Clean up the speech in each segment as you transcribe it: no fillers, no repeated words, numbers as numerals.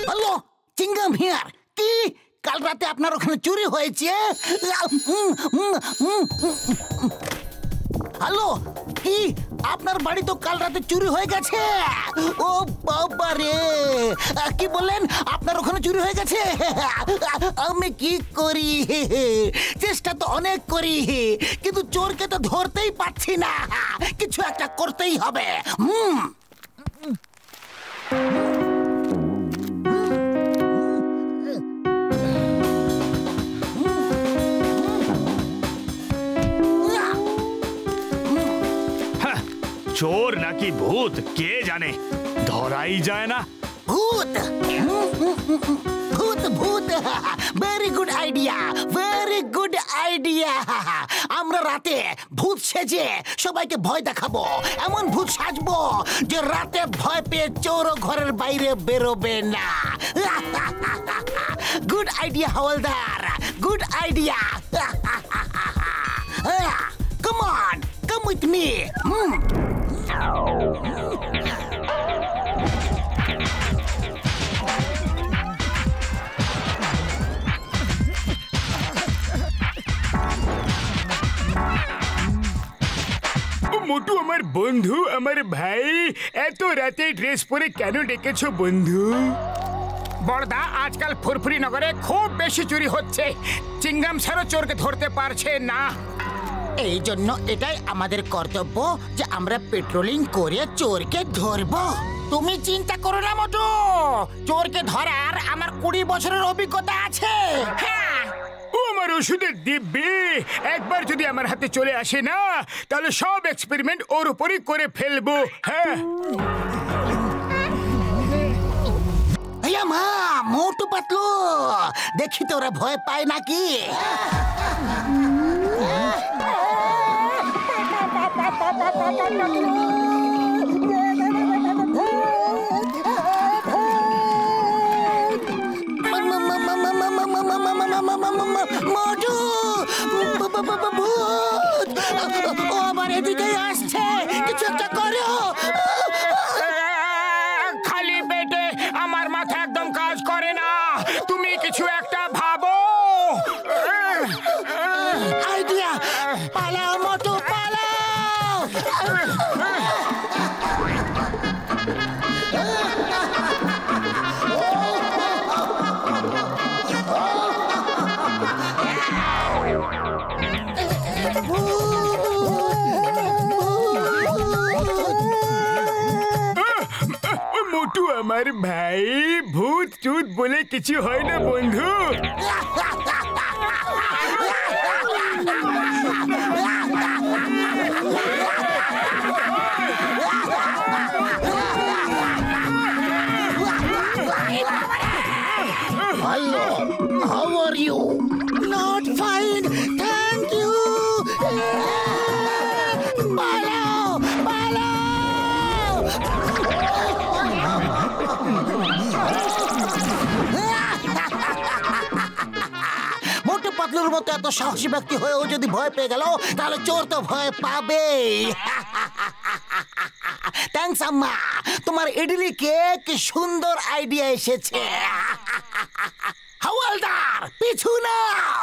Hello, চিংগাম here. কি কাল রাতে আপনার ওখানে চুরি হয়েছে? হ্যালো, কি আপনার বাড়ি তো কাল রাতে চুরি হয়ে গেছে? ও বাবা রে, কি বললেন? আপনার ওখানে চুরি হয়ে গেছে? আমি কি করি? চেষ্টা তো অনেক করি, কিন্তু চোরকে তো ধরতেই পারছি না। কিছু একটা করতেই হবে। চোর নাকি ভূত কে জানে, ধরাই যায় না। ভূত ভূত ভূত, very good idea, very good idea. আমরা রাতে ভূত সেজে সবাইকে ভয় দেখাবো। এমন ভূত সাজবো যে রাতে ভয় পেয়ে চোরও ঘরের বাইরে বেরোবে না। Good idea Havaldar, good idea. Come on, come with me. Motu আমার বন্ধু, আমার ভাই, এত রাতে ড্রেস পরে কেন ডেকেছো বন্ধু? বড়দা, আজকাল ফুরফুরি নগরে খুব বেশি চুরি হচ্ছে। চিংগাম স্যারও চোরকে ধরতে পারছে না। এই জন্য এটাই আমাদের কর্তব্য যে আমরা পেট্রোলিং করে চোরকে ধরবো। তুমি চিন্তা করো না মোটু, চোরকে ধরার আমার 20 বছরের অভিজ্ঞতা আছে। হ্যাঁ, ও আমার ওষুধের দিব্যি, একবার যদি আমার হাতে চলে আসে না, তাহলে সব এক্সপেরিমেন্ট ওর উপরই করে ফেলবো। হ্যাঁ, মা, মোটু পাতলু, দেখি তো ওরা ভয় পায় নাকি। মোটু, ভূত ও আবার এদিকে আসছে, কিছু একটা করো। খালি পেটে আমার মাথা একদম কাজ করে না, তুমি কিছু একটা ভাবো। আইডিয়া, পালাও মোটু, পালাও। মোটু আমার ভাই, ভূত চুত বলে কিছু হয় না বন্ধু। Hello, how are you? Not fine, thank you. পালাও, পালাও। মোটু পাতলুর মতো এত সাহসী ব্যক্তি হয়েও যদি ভয় পেয়ে গেল, তাহলে চোর তো ভয় পাবে। থ্যাঙ্কস আম্মা, তোমার ইডলি কেক সুন্দর আইডিয়া এসেছে। হাওলদার, পিছু নাও।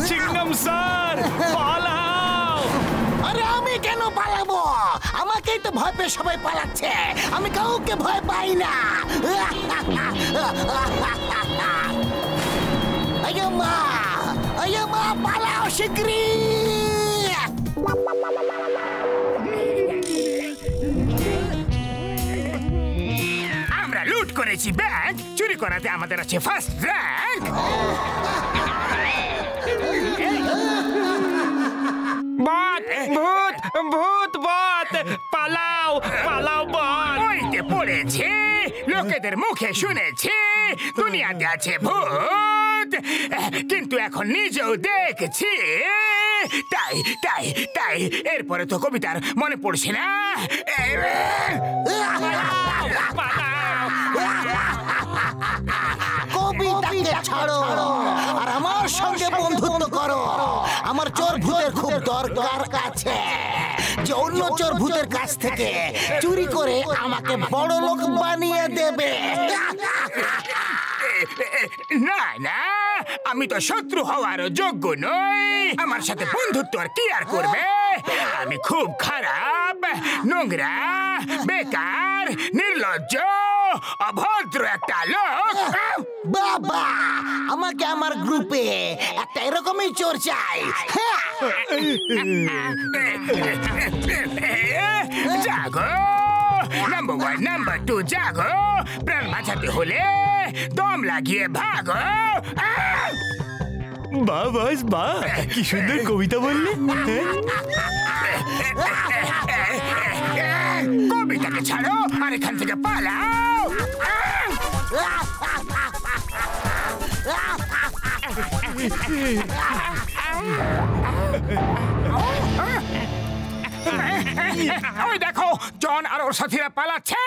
চিংগাম স্যার, পালাও। আরে আমি কেন পালাবো? আমাকেই তো ভয় পেয়ে সবাই পালাচ্ছে। আমি কাউকে ভয় পাই না। আয়ো মা, পালাও শিগগিরি। আমরা লুট করেছি ব্যাংক, চুরি করাতে আমাদের আছে ফার্স্ট র্যাঙ্ক। ভূত ভূত বত, পালাও পালাও বল। ওইতে পড়েছে, লোকেদের মুখে শুনেছি দুনিয়াতে আছে ভূত, কিন্তু এখন নিজেও দেখছি। তাই তাই তাই এরপরে তো কবিতার মনে পড়ছে না। কবিতাকে ছাড়ো আর আমার সঙ্গে বন্ধুত্ব করো। আমার চোর ভূতের খুব দরকার আছে, যে অন্য চোর ভূতের কাছ থেকে চুরি করে আমাকে বড় লোক বানিয়ে দেবে। না না, আমি তো শত্রু হওয়ার যোগ্য নই। আমার সাথে বন্ধুত্ব আর কি আর করবে? আমি খুব খারাপ, নোংরা, বেকার, নির্লজ্জ, অভদ্র একটা লোক। বাবা, আমাকে আমার গ্রুপে একটা এরকমই চোর চাই। জাগো, নাম্বার 1 নাম্বার 2 জাগো। প্রাণ বাঁচাতে হলে দম লাগিয়ে ভাগো। বাহ বাস বাহ, কি সুন্দর কবিতা বললি। কবিতাকে ছাড়ো আর এখান থেকে পালাও। ওই দেখো, জন আর ওর সাথীরা পালাচ্ছে।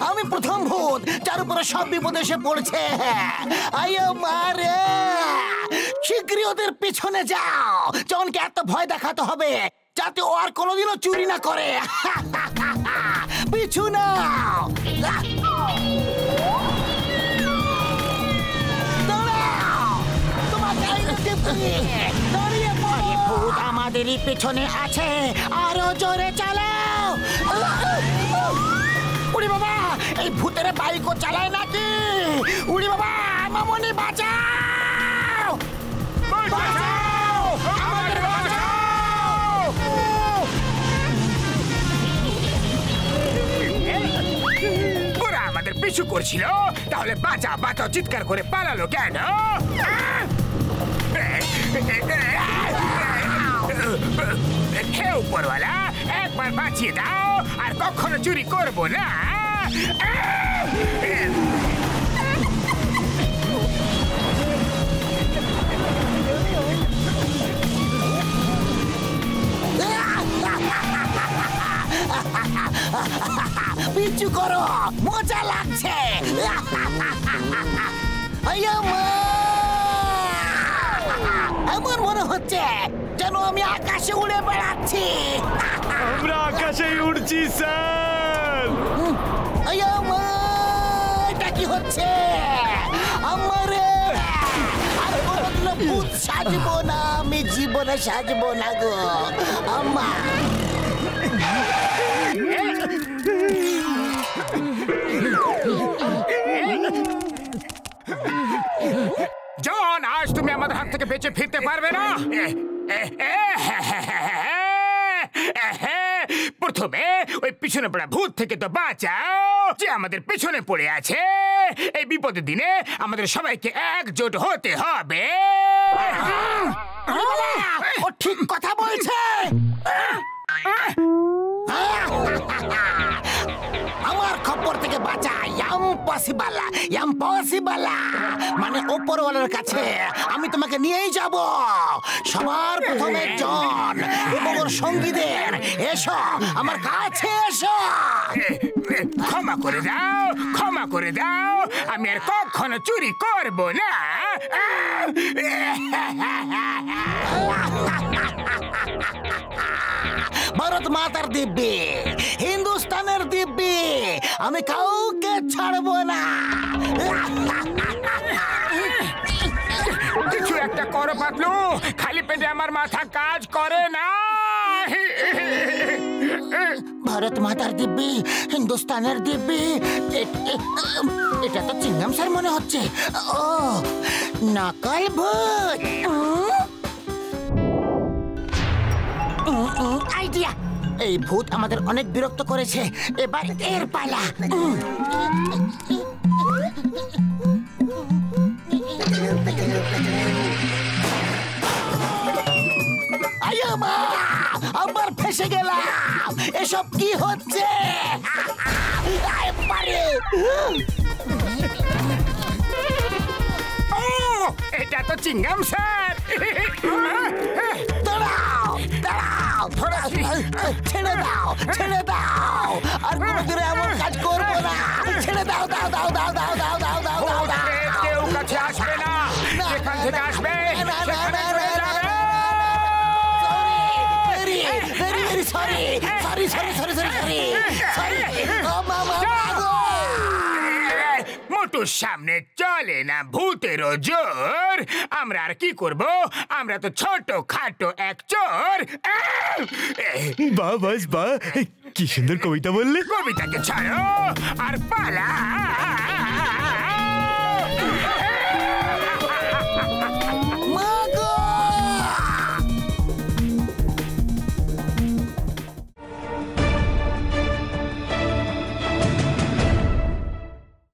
আমি প্রথম ভূত যার উপরে সব বিপদ এসে পড়ছে। আয় মারে, শীঘ্রই ওদের পিছনে যাও। জনকে এত ভয় দেখাতে হবে যাতে ও আর কোনোদিনও চুরি না করে। পিছু নাও। ভূত আমাদেরই পেছনে আছে, আরো জোরে চালাও। উড়ি বাবা, এই ভূতের বাইকও চালায় নাকি? উড়ি বাবা, মামনি বাঁচাও, বাঁচাও, আমাদের বাঁচাও। ওরা আমাদের পিছু করছিল, তাহলে বাঁচা বাঁচাও চিৎকার করে পালালো কেন? হে উপরওয়ালা, একবার বাঁচিয়ে দাও, আর কখনো চুরি করবো না। পিছু করো, মজা লাগছে। এমন মনে হচ্ছে যেন আমি আকাশে উড়ে বেড়াচ্ছি। আমরা আকাশে উড়ছি স্যার। এটা কি হচ্ছে? আমারে আর কোনোদিনও ভূত সাজবো না, আমি জীবনে সাজবো না গো আম্মা। জন, আজ তুমি আমাদের হাত থেকে বেঁচে ফিরতে পারবে না। প্রথমে ওই পিছনে পড়া ভূত থেকে তো বাঁচাও, যে আমাদের পিছনে পড়ে আছে। এই বিপদের দিনে আমাদের সবাইকে একজোট হতে হবে। ও ঠিক কথা বলছে। আমার খবর থেকে বাঁচা ইম্পসিবল, ইম্পসিবল। মানে ওপরওয়ালার কাছে আমি তোমাকে নিয়েই যাব। সবার প্রথমে জন এবং ওর সঙ্গীদের, এসো আমার কাছে এসো। ক্ষমা করে দাও, ক্ষমা করে দাও, আমি আর কখনো চুরি করব না। ভারত মাতার দিব্যি, হিন্দুস্তানের দিব্যি, আমি কাউকে ছাড়বো না। কিছু একটা করো পাতলু, খালি পেটে আমার মাথা কাজ করে না। ভারত মাতার দিব্যি, হিন্দুস্তানের দিব্যি, এটা তো চিংগাম স্যার মনে হচ্ছে। ও নকল ভূত। আইডিয়া, এই ভূত আমাদের অনেক বিরক্ত করেছে, এবার এর পালা। আয়া মা, আবার ফেসে গেলাম। এসব কি হচ্ছে? আয় পারে। ও, এটা তো চিংগাম স্যার। দাঁড়াও, দাঁড়াও, ছেড়ে দাও, ছেড়ে দাও। আর কোনোদিন এমন কাজ করবো না। ছেড়ে দাও, দাও, দাও, দাও, দাও, দাও, দাও, দাও, দাও, দাও। কেউ কাছে আসবে না, যেখান থেকে আসবে সেখানে চলে যাবে। Sorry, sorry, sorry, sorry, sorry, sorry, sorry. মোটুর সামনে চলে না ভূতেরও জোর। আমরা আর কি করব? আমরা তো ছোট খাটো এক চোর। বাহ বাস বাহ, কি সুন্দর কবিতা বললে। কবিতাকে ছাড়ো আর পালা।